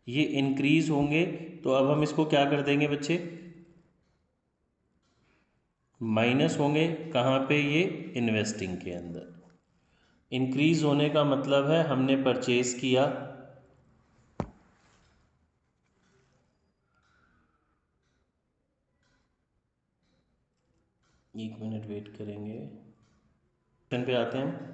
ये इंक्रीज होंगे तो अब हम इसको क्या कर देंगे बच्चे, माइनस होंगे, कहाँ पे, ये इन्वेस्टिंग के अंदर। इंक्रीज होने का मतलब है हमने परचेज किया, एक मिनट वेट करेंगे, क्वेश्चन पे आते हैं।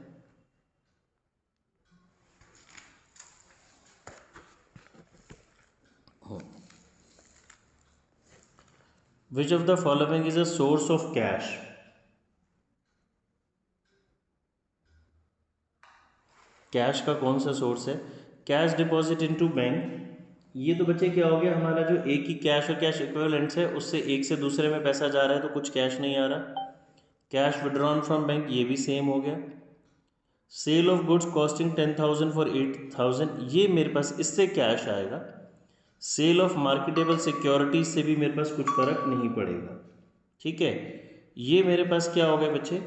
Which of the following is a source of cash. Cash का कौन सा सोर्स है, कैश डिपॉजिट इनटू बैंक। ये तो बच्चे क्या हो गया, हमारा जो एक ही कैश और कैश इक्विवेलेंट्स है, उससे एक से दूसरे में पैसा जा रहा है तो कुछ कैश नहीं आ रहा। कैश विड्रॉन फ्रॉम बैंक, ये भी सेम हो गया। Sale of goods costing 10,000 for 8,000, ये मेरे पास इससे कैश आएगा। सेल ऑफ मार्केटेबल सिक्योरिटीज से भी मेरे पास कुछ फर्क नहीं पड़ेगा। ठीक है, ये मेरे पास क्या हो गया बच्चे,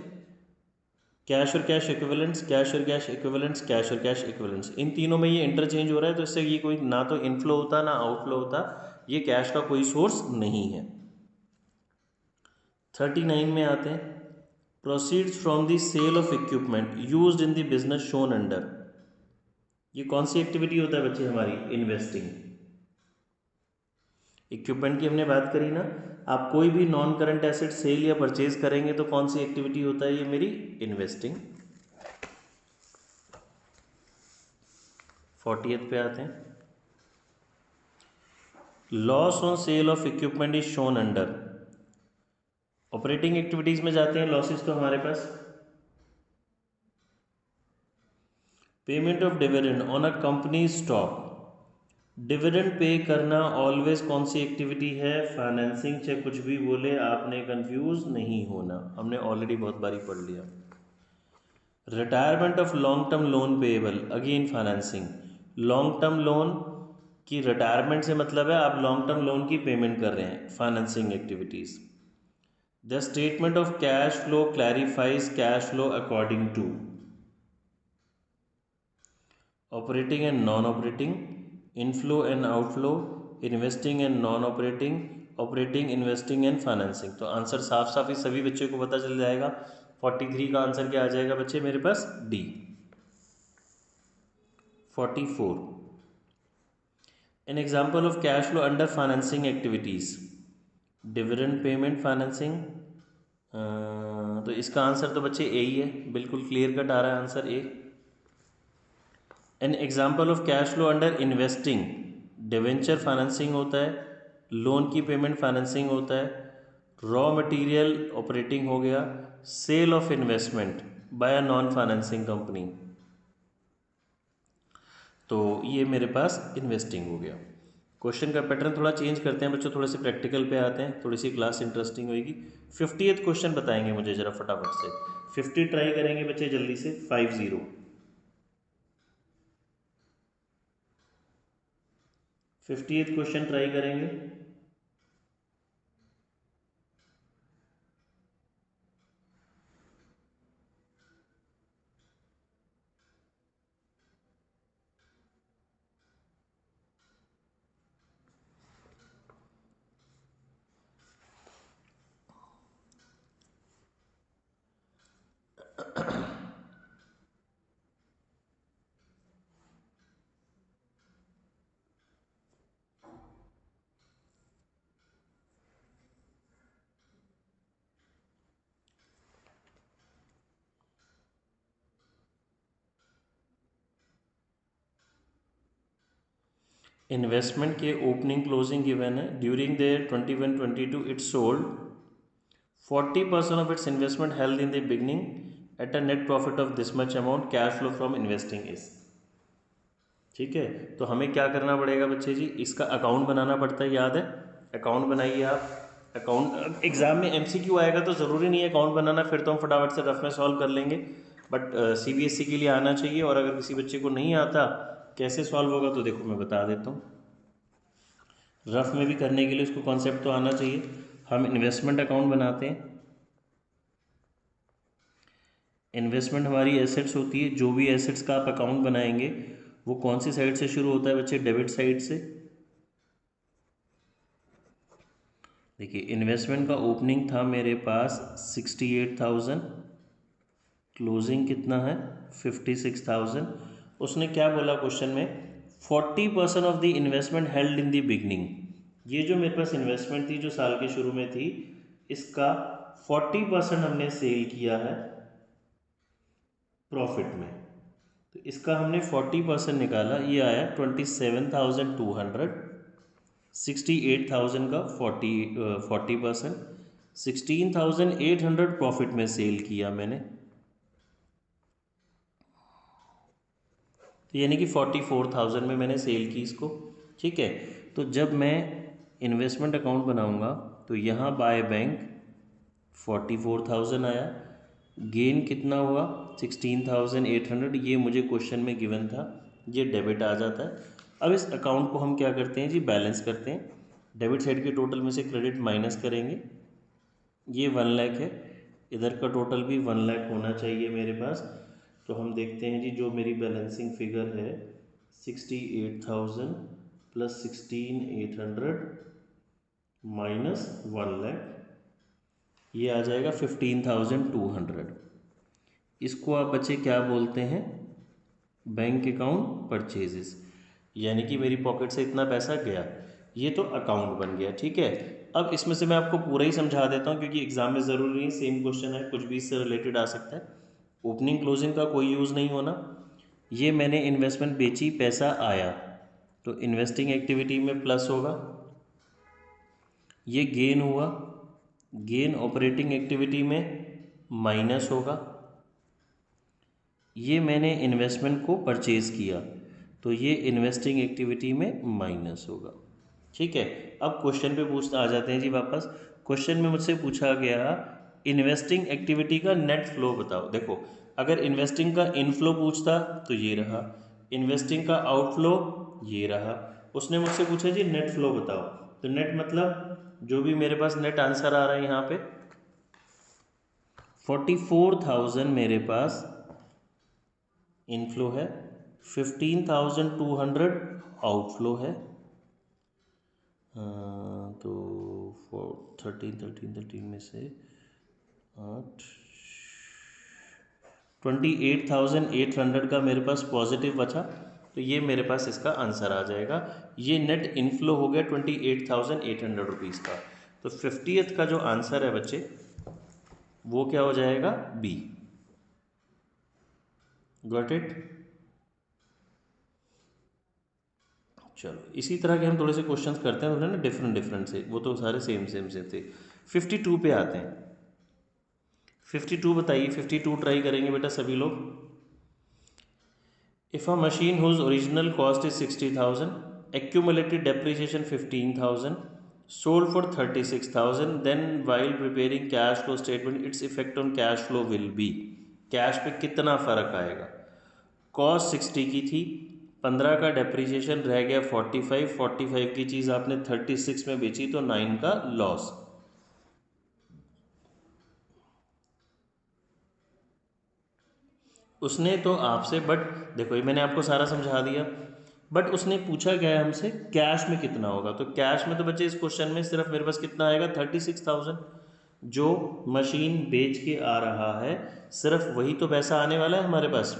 कैश और कैश इक्विवेलेंट्स, कैश और कैश इक्विवेलेंट्स, कैश और कैश इक्विवेलेंट्स, इन तीनों में ये इंटरचेंज हो रहा है, तो इससे ये कोई ना तो इनफ्लो होता ना आउटफ्लो होता, ये कैश का कोई सोर्स नहीं है। 39 में आते हैं, proceeds from the sale of equipment used in the business shown under. ये कौन सी एक्टिविटी होता है बच्चे, हमारी इन्वेस्टिंग। इक्विपमेंट की हमने बात करी ना, आप कोई भी नॉन करंट एसेट सेल या परचेज करेंगे तो कौन सी एक्टिविटी होता है, ये मेरी इन्वेस्टिंग। 40th पे आते हैं, loss on sale of equipment is shown under. Operating activities में जाते हैं, लॉसेस तो हमारे पास, payment of dividend on a company stock. Dividend pay करना ऑलवेज कौन सी एक्टिविटी है, फाइनेंसिंग, चाहे कुछ भी बोले, आपने कंफ्यूज नहीं होना, हमने ऑलरेडी बहुत बारी पढ़ लिया। Retirement of long term loan payable, again financing. Long term loan की रिटायरमेंट से मतलब है आप लॉन्ग टर्म लोन की पेमेंट कर रहे हैं, financing activities. The statement of cash flow clarifies cash flow according to operating and non operating, inflow and outflow, investing and non operating, operating, investing and financing. तो answer साफ साफ ही सभी बच्चों को पता चल जाएगा। 43 का आंसर क्या आ जाएगा बच्चे मेरे पास, D. 44, an example of cash flow under financing activities, dividend payment financing. तो इसका आंसर तो बच्चे ए ही है, बिल्कुल क्लियर कट आ रहा है answer A. N example of cash flow under investing, debenture financing होता है, लोन की पेमेंट फाइनेंसिंग होता है, रॉ मटेरियल ऑपरेटिंग हो गया, sale of investment by a non financing company, तो ये मेरे पास इन्वेस्टिंग हो गया। क्वेश्चन का पैटर्न थोड़ा चेंज करते हैं बच्चों, थोड़े से प्रैक्टिकल पे आते हैं, थोड़ी सी क्लास इंटरेस्टिंग होगी। 50th क्वेश्चन बताएंगे मुझे जरा फटाफट से, 50 ट्राई करेंगे बच्चे जल्दी से, 50। 50th क्वेश्चन ट्राई करेंगे। इन्वेस्टमेंट के ओपनिंग क्लोजिंग गिवन है, during the 21-22 it sold 40% of its investment held in the beginning at a net profit of this much amount, cash flow from investing is. ठीक है, तो हमें क्या करना पड़ेगा बच्चे जी, इसका अकाउंट बनाना पड़ता है, याद है, अकाउंट बनाइए आप। अकाउंट एग्ज़ाम में एमसीक्यू आएगा तो ज़रूरी नहीं है अकाउंट बनाना, फिर तो हम फटाफट से रफ में सॉल्व कर लेंगे, बट सीबीएसई के लिए आना चाहिए। और अगर किसी बच्चे को नहीं आता कैसे सॉल्व होगा तो देखो मैं बता देता हूँ। रफ में भी करने के लिए उसको कॉन्सेप्ट तो आना चाहिए। हम इन्वेस्टमेंट अकाउंट बनाते हैं। इन्वेस्टमेंट हमारी एसेट्स होती है, जो भी एसेट्स का आप अकाउंट बनाएंगे वो कौन सी साइड से शुरू होता है बच्चे? डेबिट साइड से। देखिए इन्वेस्टमेंट का ओपनिंग था मेरे पास 68,000, क्लोजिंग कितना है 56,000। उसने क्या बोला क्वेश्चन में? 40% of the investment held in the beginning. ये जो मेरे पास इन्वेस्टमेंट थी जो साल के शुरू में थी, इसका 40% हमने सेल किया है प्रॉफिट में। तो इसका हमने 40% निकाला, ये आया 27,200। 68,000 का 40%, 16,800 प्रॉफिट में सेल किया मैंने, तो यानी कि 44,000 में मैंने सेल की इसको। ठीक है, तो जब मैं इन्वेस्टमेंट अकाउंट बनाऊंगा तो यहाँ बाय बैंक 44,000 आया, गेन कितना हुआ 16,800, ये मुझे क्वेश्चन में गिवन था, ये डेबिट आ जाता है। अब इस अकाउंट को हम क्या करते हैं जी? बैलेंस करते हैं। डेबिट साइड के टोटल में से क्रेडिट माइनस करेंगे, ये 1 लाख है, इधर का टोटल भी 1 लाख होना चाहिए मेरे पास। तो हम देखते हैं जी, जो मेरी बैलेंसिंग फिगर है 68,000 प्लस 16,800 माइनस 1 लाख, ये आ जाएगा 15,200। इसको आप बच्चे क्या बोलते हैं? बैंक अकाउंट परचेजेस, यानी कि मेरी पॉकेट से इतना पैसा गया, ये तो अकाउंट बन गया। ठीक है, अब इसमें से मैं आपको पूरा ही समझा देता हूँ क्योंकि एग्जाम में ज़रूरी नहीं, सेम क्वेश्चन है, कुछ भी इससे रिलेटेड आ सकता है। ओपनिंग क्लोजिंग का कोई यूज़ नहीं होना। ये मैंने इन्वेस्टमेंट बेची, पैसा आया, तो इन्वेस्टिंग एक्टिविटी में प्लस होगा। ये गेन हुआ, गेन ऑपरेटिंग एक्टिविटी में माइनस होगा। ये मैंने इन्वेस्टमेंट को परचेज़ किया, तो ये इन्वेस्टिंग एक्टिविटी में माइनस होगा। ठीक है, अब क्वेश्चन पे पूछता आ जाते हैं जी वापस। क्वेश्चन में मुझसे पूछा गया इन्वेस्टिंग एक्टिविटी का नेट फ्लो बताओ। देखो, अगर इन्वेस्टिंग का इनफ्लो पूछता तो ये रहा, इन्वेस्टिंग का आउटफ्लो ये रहा। उसने मुझसे पूछा जी नेट फ्लो बताओ, तो नेट मतलब जो भी मेरे पास नेट आंसर आ रहा है यहाँ पे 44,000 मेरे पास इनफ्लो है, 15,200 आउटफ्लो है। तो 13 में से 8, 28,800 का मेरे पास पॉजिटिव बचा, तो ये मेरे पास इसका आंसर आ जाएगा। ये नेट इनफ्लो हो गया 28,800 रुपीज़ का। तो 50th का जो आंसर है बच्चे वो क्या हो जाएगा? बी। Got it? चलो इसी तरह के हम थोड़े से क्वेश्चंस करते हैं, थोड़े ना डिफरेंट से, वो तो सारे सेम से थे। 52 पे आते हैं। 52 बताइए, 52 ट्राई करेंगे बेटा सभी लोग। If a machine whose original cost is 60,000, accumulated depreciation 15,000, sold for 36,000, then while preparing cash flow statement its effect on cash flow will be. Cash पे कितना फ़र्क आएगा? कॉस्ट 60 की थी, 15 का डेप्रीशिएशन रह गया 45, 45 की चीज़ आपने 36 में बेची तो 9 का लॉस। उसने तो आपसे, बट देखो ये मैंने आपको सारा समझा दिया, बट उसने पूछा गया है हमसे कैश में कितना होगा। तो कैश में तो बच्चे इस क्वेश्चन में सिर्फ मेरे पास कितना आएगा 36,000, जो मशीन बेच के आ रहा है सिर्फ वही तो पैसा आने वाला है हमारे पास।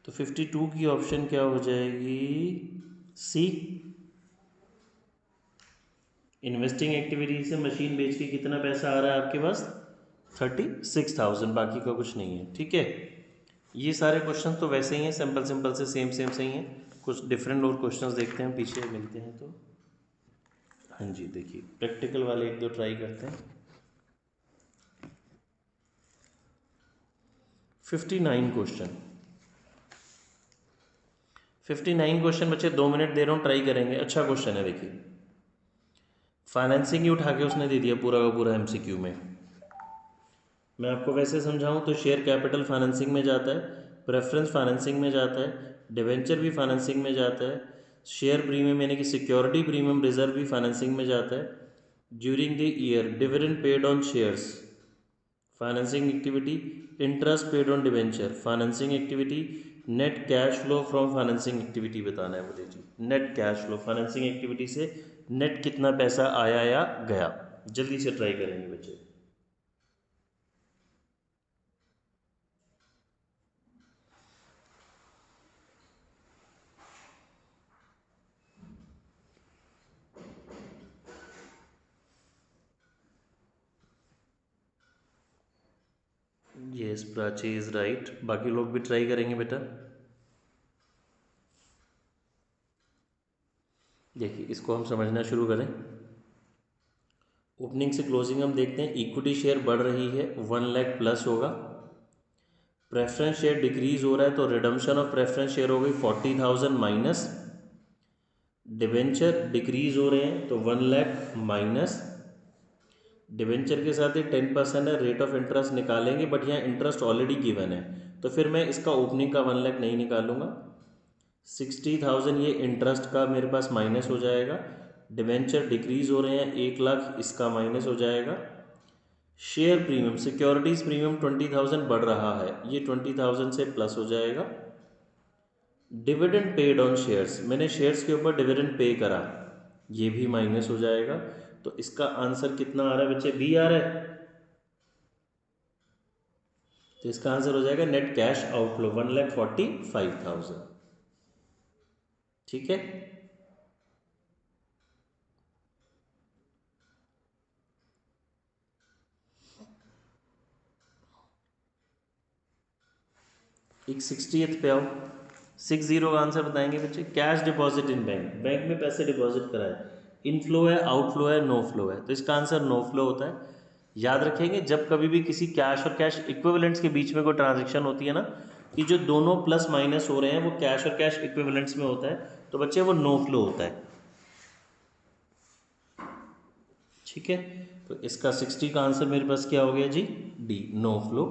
तो 52 की ऑप्शन क्या हो जाएगी? सी। इन्वेस्टिंग एक्टिविटी से मशीन बेच के कितना पैसा आ रहा है आपके पास? 36,000, बाकी का कुछ नहीं है। ठीक है, ये सारे क्वेश्चन तो वैसे ही हैं, सिंपल से सेम से ही हैं। कुछ डिफरेंट और क्वेश्चंस देखते हैं, पीछे मिलते हैं तो। हाँ जी, देखिए प्रैक्टिकल वाले एक दो ट्राई करते हैं। 59 क्वेश्चन, 59 क्वेश्चन बच्चे 2 मिनट दे रहा हूँ, ट्राई करेंगे। अच्छा क्वेश्चन है देखिए। फाइनेंसिंग ही उठा के उसने दे दिया पूरा का पूरा एमसीक्यू में। मैं आपको वैसे समझाऊं तो शेयर कैपिटल फाइनेंसिंग में जाता है, प्रेफरेंस फाइनेंसिंग में जाता है, डिवेंचर भी फाइनेंसिंग में जाता है, शेयर प्रीमियम यानी कि सिक्योरिटी प्रीमियम रिजर्व भी फाइनेंसिंग में जाता है। During the year dividend paid on shares financing activity, interest paid on debenture financing activity, net cash flow from financing activity बताना है मुझे जी। Net cash flow financing activity से नेट कितना पैसा आया या गया, जल्दी से ट्राई करेंगे बच्चे। यस प्राची इज राइट, बाकी लोग भी ट्राई करेंगे बेटा। देखिए इसको हम समझना शुरू करें। ओपनिंग से क्लोजिंग हम देखते हैं, इक्विटी शेयर बढ़ रही है 1 लाख प्लस होगा। प्रेफरेंस शेयर डिक्रीज हो रहा है तो रिडम्पशन ऑफ प्रेफरेंस शेयर हो गई 40,000 माइनस। डिवेंचर डिक्रीज हो रहे हैं तो 1 लाख माइनस। डिवेंचर के साथ ही 10% है, रेट ऑफ इंटरेस्ट निकालेंगे बट यहाँ इंटरेस्ट ऑलरेडी गिवन है तो फिर मैं इसका ओपनिंग का 1 लाख नहीं निकालूंगा। 60,000 ये इंटरेस्ट का मेरे पास माइनस हो जाएगा। डिवेंचर डिक्रीज हो रहे हैं 1 लाख, इसका माइनस हो जाएगा। शेयर प्रीमियम सिक्योरिटीज प्रीमियम 20,000 बढ़ रहा है, ये 20,000 से प्लस हो जाएगा। डिविडेंड पेड ऑन शेयर्स, मैंने शेयर्स के ऊपर डिविडेंड पे करा, ये भी माइनस हो जाएगा। तो इसका आंसर कितना आ रहा है बच्चे, बी आ रहा है। तो इसका आंसर हो जाएगा नेट कैश आउटफ्लो 1,45,000। ठीक है, एक 60th पे आओ। 60 का आंसर बताएंगे बच्चे। Cash deposit in bank, bank में पैसे डिपॉजिट कराए, इनफ्लो है आउटफ्लो है नो फ्लो है, तो इसका आंसर नो फ्लो होता है। याद रखेंगे जब कभी भी किसी कैश और कैश इक्विवेलेंट्स के बीच में कोई ट्रांजेक्शन होती है ना, कि जो दोनों प्लस माइनस हो रहे हैं वो कैश और कैश इक्विवेलेंट्स में होता है, तो बच्चे वो नो फ्लो होता है। ठीक है, तो इसका 60 का आंसर मेरे पास क्या हो गया जी, डी नो फ्लो।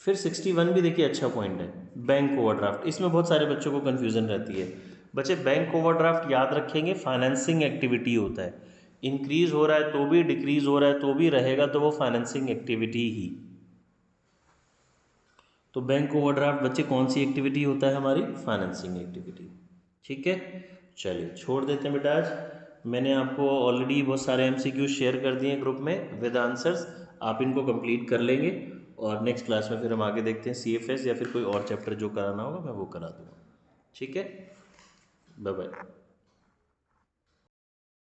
फिर 61 भी देखिए अच्छा पॉइंट है, बैंक ओवरड्राफ्ट। इसमें बहुत सारे बच्चों को कन्फ्यूज़न रहती है। बच्चे बैंक ओवरड्राफ्ट याद रखेंगे फाइनेंसिंग एक्टिविटी होता है, इंक्रीज हो रहा है तो भी, डिक्रीज हो रहा है तो भी रहेगा तो वो फाइनेंसिंग एक्टिविटी ही। तो बैंक ओवरड्राफ्ट बच्चे कौन सी एक्टिविटी होता है हमारी, फाइनेंसिंग एक्टिविटी। ठीक है, चलिए छोड़ देते हैं बेटा। आज मैंने आपको ऑलरेडी बहुत सारे एमसीक्यू शेयर कर दिए ग्रुप में विद आंसर्स, आप इनको कंप्लीट कर लेंगे और नेक्स्ट क्लास में फिर हम आगे देखते हैं सीएफएस या फिर कोई और चैप्टर जो कराना होगा मैं वो करा दूँगा। ठीक है, बाय बाय।